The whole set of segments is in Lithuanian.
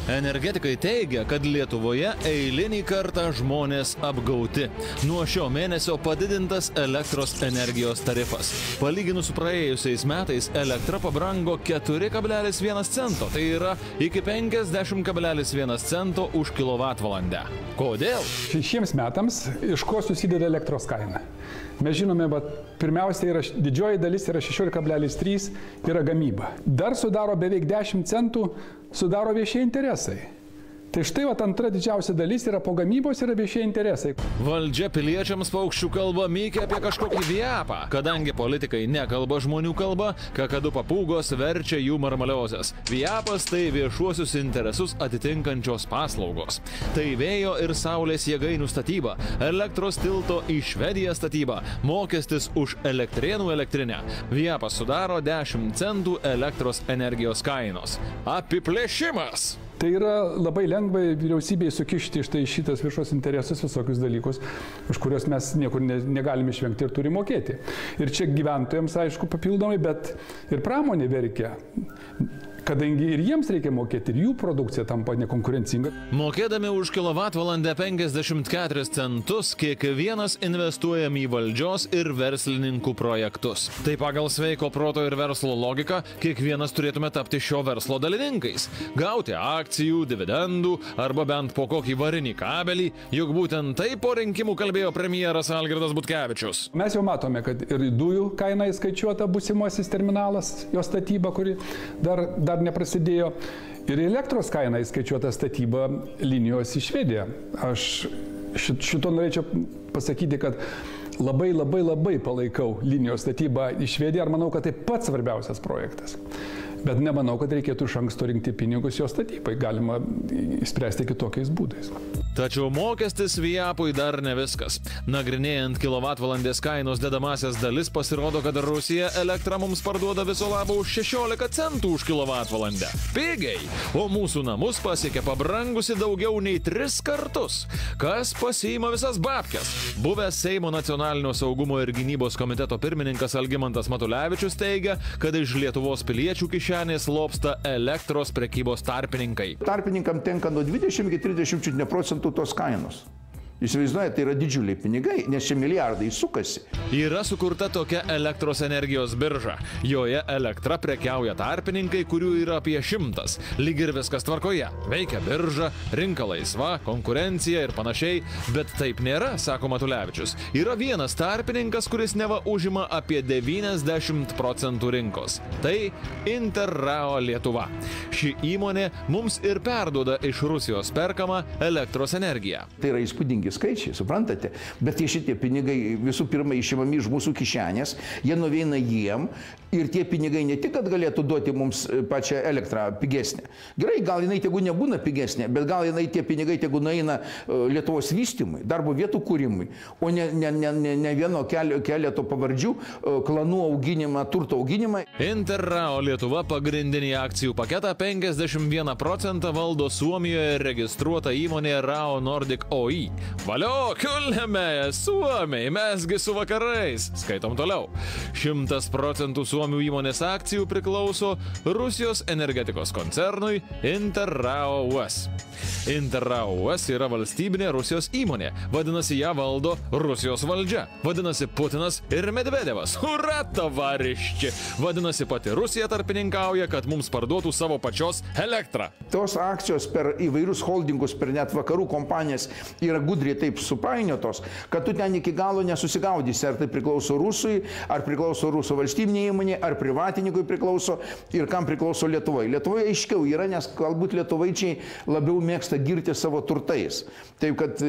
Energetikai teigia, kad Lietuvoje eilinį kartą žmonės apgauti. Nuo šio mėnesio padidintas elektros energijos tarifas. Palyginus su praėjusiais metais elektra pabrango 4,1 cento, tai yra iki 50,1 cento už kilovatvalandę. Kodėl? Šiems metams iš ko susideda elektros kaina? Mes žinome, bet pirmiausia, didžioji dalis yra 16,3 yra gamyba. Dar sudaro beveik 10 centų sudaro viešieji interesai. Tai štai antra didžiausia dalis yra po gamybos yra viešieji interesai. Valdžia piliečiams paukščių kalba mykia apie kažkokį viapą. Kadangi politikai nekalba žmonių kalba, kakadu papūgos verčia jų marmaliozes. Viapas tai viešuosius interesus atitinkančios paslaugos. Tai vėjo ir saulės jėgainių statyba, elektros tilto į Švediją statyba, mokestis už Elektrėnų elektrinę. Viapas sudaro 10 centų elektros energijos kainos. Apiplėšimas! Tai yra labai lengva vyriausybėje sukišti štai šitas viešos interesus, visokius dalykus, už kuriuos mes niekur negalime išvengti ir turime mokėti. Ir čia gyventojams, aišku, papildomai, bet ir pramonė verkia, kadangi ir jiems reikia mokėti, ir jų produkcija tampa nekonkurencinga. Mokėdami už kilovatvalandę 54 centus, kiekvienas investuojam į valdžios ir verslininkų projektus. Tai pagal sveiko proto ir verslo logiką, kiekvienas turėtume tapti šio verslo dalininkais. Gauti akcijų, dividendų arba bent po kokį varinį kabelį, juk būtent tai po rinkimų kalbėjo premjeras Algirdas Butkevičius. Mes jau matome, kad ir dujų kaina įskaičiuota būsimasis terminalas, jo statyba, kuri dar neprasidėjo, ir elektros kaina įskaičiuota statyba linijos į Švediją. Aš šito norėčiau pasakyti, kad labai palaikau linijos statybą į Švediją ir manau, kad tai pats svarbiausias projektas. Bet nemanau, kad reikėtų iš anksto rinkti pinigus jo statybai. Galima spręsti kitokiais būdais. Tačiau mokestis viapui dar ne viskas. Nagrinėjant kilovatvalandės kainos dedamasias dalis, pasirodo, kad Rusija elektrą mums parduoda viso labo už 16 centų už kilovatvalandę. Pigiai! O mūsų namus pasiekia pabrangusi daugiau nei 3 kartus. Kas pasiima visas babkes? Buvęs Seimo nacionalinio saugumo ir gynybos komiteto pirmininkas Algimantas Matulevičius teigia, kad iš Lietuvos piliečių kišenės lobsta elektros prekybos tarpininkai. Tarpininkam tenka nuo 20 iki 30 procentų tos kainos. Įsivaizduoja, tai yra didžiuliai pinigai, nes čia milijardai sukasi. Yra sukurta tokia elektros energijos birža. Joje elektra prekiauja tarpininkai, kurių yra apie 100. Lyg ir viskas tvarkoje. Veikia birža, rinka laisva, konkurencija ir panašiai. Bet taip nėra, sako Matulevičius. Yra vienas tarpininkas, kuris neva užima apie 90 procentų rinkos. Tai Interrao Lietuva. Ši įmonė mums ir perduoda iš Rusijos perkamą elektros energiją. Tai yra įspūdingi skaičiai, suprantate? Bet šitie pinigai visų pirma išimami iš mūsų kišenės, jie nuveina jiem ir tie pinigai ne tik, kad galėtų duoti mums pačią elektrą pigesnę. Gerai, gal jinai tegu nebūna pigesnė, bet gal jinai tie pinigai tegu nueina Lietuvos vystymui, darbo vietų kūrimui, o ne vieno keleto pavardžių, klanų auginimą, turto auginimą. Interrao Lietuva pagrindinį akcijų paketą 51 procentą valdo Suomijoje registruota įmonė Rao Nordic OI. Valio, kiulnėme, Suomiai, mesgi su vakarais. Skaitom toliau. 100% Suomių įmonės akcijų priklauso Rusijos energetikos koncernui Interrao US. Interrao US yra valstybinė Rusijos įmonė. Vadinasi, ją valdo Rusijos valdžia. Vadinasi, Putinas ir Medvedevas. Ura, tavarišči! Vadinasi, pati Rusija tarpininkauja, kad mums parduotų savo pačios elektrą. Tos akcijos per įvairius holdingus, per net vakarų kompanijas yra gudriai taip supainiotos, kad tu ten iki galo nesusigaudysi, ar tai priklauso Rusui, ar priklauso Rusų valstybinė įmonė, ar privatininkui priklauso ir kam priklauso Lietuvoje. Lietuvoje aiškiau yra, nes galbūt lietuvaičiai labiau mėgsta girti savo turtais. Taip, kad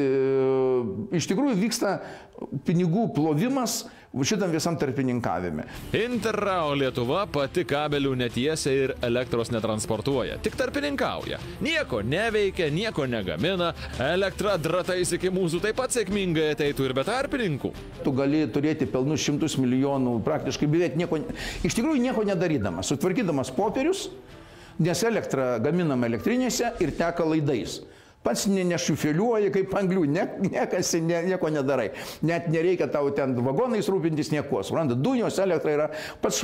iš tikrųjų vyksta pinigų plovimas šitam visam tarpininkavime. Interrao Lietuva pati kabelių netiesia ir elektros netransportuoja, tik tarpininkauja. Nieko neveikia, nieko negamina, elektra dratais iki mūsų taip pat sėkmingai ateitų ir be tarpininkų. Tu gali turėti pelnus 100 milijonų, praktiškai beveik nieko, iš tikrųjų nieko nedarydamas, sutvarkydamas popierius, nes elektra gaminama elektrinėse ir teka laidais. Pats nešufeliuoji kaip anglių, nieko nedarai. Net nereikia tau ten vagonais rūpintis nieko. Suprantat, dujos, elektra yra pats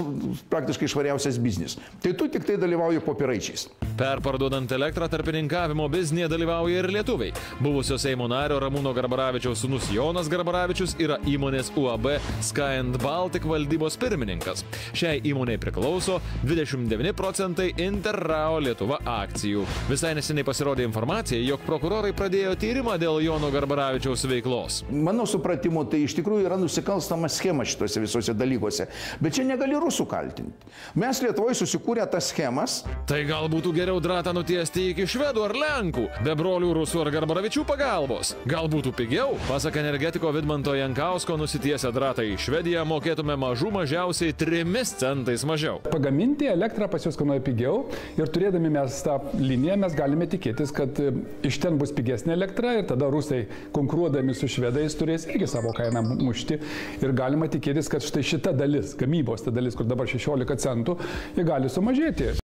praktiškai švariausias biznis. Tai tu tik tai dalyvauji popieraičiais. Perparduodant elektrą tarpininkavimo biznėje dalyvauja ir lietuviai. Buvusio Seimo nario Ramūno Garbaravičiaus sūnus Jonas Garbaravičius yra įmonės UAB Sky and Baltic valdybos pirmininkas. Šiai įmonei priklauso 29% Interrao Lietuva akcijų. Visai neseniai pasirodė informacija, jog prokurorai pradėjo tyrimą dėl Jono Garbaravičiaus veiklos. Mano supratimu, tai iš tikrųjų yra nusikalstama schema šitose visose dalykuose. Bet čia negali rusų kaltinti. Mes Lietuvoje susikūrė tas schemas. Tai gal būtų geriau dratą nutiesti iki švedų ar lenkų, be brolių rusų ar Garbaravičių pagalbos. Gal būtų pigiau? Pasak energetiko Vidmanto Jankausko, nusitiesę dratą į Švediją mokėtume mažiausiai 3 centais mažiau. Pagaminti elektrą pas juos kainuoja pigiau ir turėdami mes tą liniją mes galime tikėtis, kad iš ten bus pigesnė elektra ir tada rusai konkuruodami su švedais turės irgi savo kainą mušti ir galima tikėtis, kad štai šita dalis, gamybos ta dalis, kur dabar 16 centų, jie gali sumažėti.